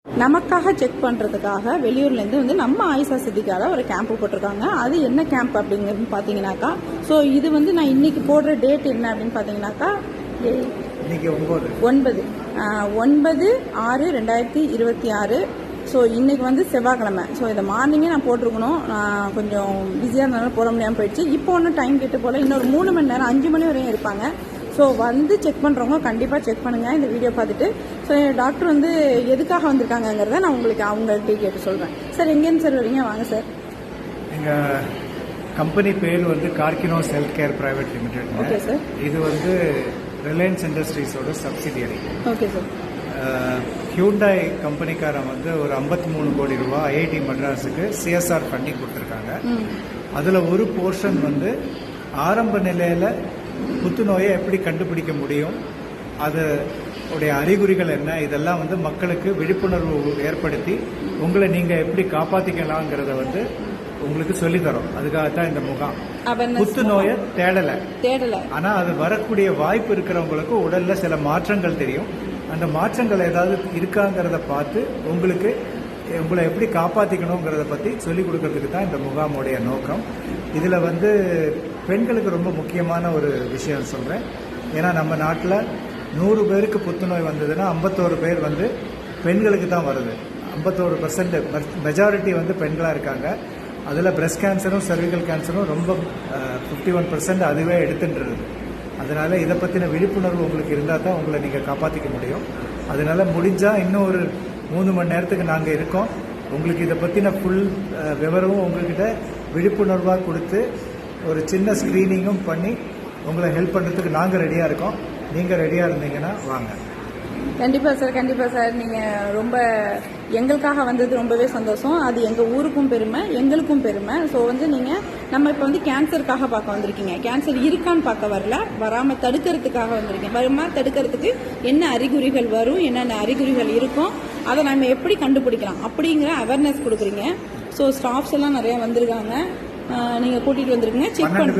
நமக்காக செக் பண்ணுறதுக்காக வெளியூர்லேருந்து வந்து நம்ம ஆயிஷா சித்திக்கால ஒரு கேம்ப் போட்டிருக்காங்க. அது என்ன கேம்ப் அப்படிங்கிறது பார்த்தீங்கன்னாக்கா, ஸோ இது வந்து நான் இன்னைக்கு போடுற டேட் என்ன அப்படின்னு பார்த்தீங்கன்னாக்கா 9/6/2026. ஸோ இன்றைக்கி வந்து செவ்வாய்க்கிழமை. ஸோ இதை மார்னிங்கே நான் போட்டிருக்கணும். நான் கொஞ்சம் பிஸியாக இருந்தாலும் போட முடியாமல் போயிடுச்சு. இப்போ ஒன்றும் டைம் கிட்ட போல் இன்னொரு 3 மணி நேரம் 5 மணி வரையும் இருப்பாங்க. ஸோ வந்து செக் பண்ணுறவங்க கண்டிப்பாக செக் பண்ணுங்கள் இந்த வீடியோ பார்த்துட்டு. ஸோ டாக்டர் வந்து எதுக்காக வந்திருக்காங்கங்கிறத நான் உங்களுக்கு அவங்கள்ட்ட கேட்டு சொல்கிறேன். சார் எங்கேருந்து சார் வரீங்க? வாங்க சார். எங்கள் கம்பெனி பேர் வந்து Karkinos health care private limited. Okay sir. இது வந்து ரிலையன்ஸ் இண்டஸ்ட்ரீஸோட சப்சிடியரி. Okay sir. ஹியூண்டாய் கம்பெனிக்காரன் வந்து ஒரு 53 கோடி ரூபாய் ஐஐடி மெட்ராஸுக்கு சிஎஸ்ஆர் ஃபண்டிங் கொடுத்துருக்காங்க. அதில் ஒரு போர்ஷன் வந்து ஆரம்ப நிலையில் புத்துநோயை எப்படி கண்டுபிடிக்க முடியும், அதோடைய அறிகுறிகள் என்ன, இதெல்லாம் வந்து மக்களுக்கு விழிப்புணர்வு ஏற்படுத்தி உங்களை நீங்கள் எப்படி காப்பாற்றிக்கலாங்கிறத வந்து உங்களுக்கு சொல்லித்தரோம். அதுக்காகத்தான் இந்த முகாம். புத்துநோயை தேடலை, ஆனால் அது வரக்கூடிய வாய்ப்பு இருக்கிறவங்களுக்கு உடலில் சில மாற்றங்கள் தெரியும். அந்த மாற்றங்கள் ஏதாவது இருக்காங்கிறத பார்த்து உங்களை எப்படி காப்பாற்றிக்கணுங்கிறத பற்றி சொல்லிக் கொடுக்கறதுக்கு தான் இந்த முகாமுடைய நோக்கம். இதில் வந்து பெண்களுக்கு ரொம்ப முக்கியமான ஒரு விஷயம் சொல்கிறேன். ஏன்னா நம்ம நாட்டில் 100 பேருக்கு புத்துநோய் வந்ததுன்னா 51 பேர் வந்து பெண்களுக்கு தான் வருது. 51% மெஜாரிட்டி வந்து பெண்களாக இருக்காங்க. அதில் பிரஸ்ட் கேன்சரும் சர்விக்கல் கேன்சரும் ரொம்ப 51% அதுவே எடுத்துன்றது. அதனால் இதை பற்றின விழிப்புணர்வு உங்களுக்கு இருந்தால் தான் உங்களை நீங்கள் காப்பாற்றிக்க முடியும். அதனால் முடிஞ்சால் இன்னும் ஒரு 3 மணி நேரத்துக்கு நாங்கள் இருக்கோம். உங்களுக்கு இதை பற்றின ஃபுல் விவரமும் உங்கள்கிட்ட விழிப்புணர்வாக கொடுத்து ஒரு சின்ன ஸ்க்ரீனிங்கும் பண்ணி உங்களை ஹெல்ப் பண்ணுறதுக்கு நாங்கள் ரெடியாக இருக்கோம். நீங்கள் ரெடியாக இருந்தீங்கன்னா வாங்க. கண்டிப்பாக சார், கண்டிப்பாக சார். நீங்கள் ரொம்ப எங்களுக்காக வந்தது ரொம்பவே சந்தோஷம். அது எங்கள் ஊருக்கும் பெருமை, எங்களுக்கும் பெருமை. ஸோ வந்து நம்ம இப்போ வந்து கேன்சருக்காக பார்க்க வந்திருக்கீங்க. கேன்சர் இருக்கான்னு பார்க்க வரல, வராமல் தடுக்கிறதுக்காக வந்திருக்கீங்க. வருமா தடுக்கிறதுக்கு என்ன அறிகுறிகள் வரும், என்னென்ன அறிகுறிகள் இருக்கும், அதை நம்ம எப்படி கண்டுபிடிக்கலாம் அப்படிங்கிற அவேர்னஸ் கொடுக்குறீங்க. ஸோ ஸ்டாஃப்ஸ் எல்லாம் நிறையா வந்திருக்காங்க. நீங்கள் கூட்டிகிட்டு வந்திருக்கீங்க. செக் பண்ண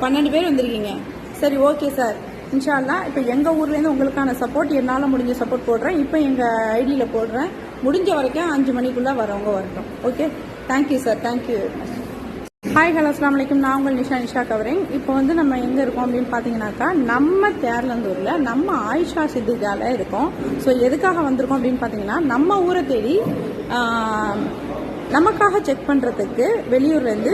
12 பேர் வந்திருக்கீங்க. சரி, ஓகே சார். இன்ஷா அல்லாஹ் இப்போ எங்கள் ஊர்லேருந்து உங்களுக்கான சப்போர்ட் என்னால் முடிஞ்ச சப்போர்ட் போடுறேன். இப்போ எங்கள் ஐடியில் போடுறேன். முடிஞ்ச வரைக்கும் 5 மணிக்குள்ளே வரவங்க வரட்டும். Okay, thank you sir, thank you. Hi, hello, அஸ்ஸலாமு அலைக்கும். நான் உங்கள் நிஷா கவரிங். இப்போ வந்து நம்ம எங்கே இருக்கோம் அப்படின்னு பார்த்தீங்கன்னாக்கா, நம்ம தேர்லந்தூரில் நம்ம ஆயிஷா சித்திகால இருக்கோம். ஸோ எதுக்காக வந்திருக்கோம் அப்படின்னு பார்த்தீங்கன்னா, நம்ம ஊரை தேடி நமக்காக செக் பண்ணுறதுக்கு வெளியூர்லேருந்து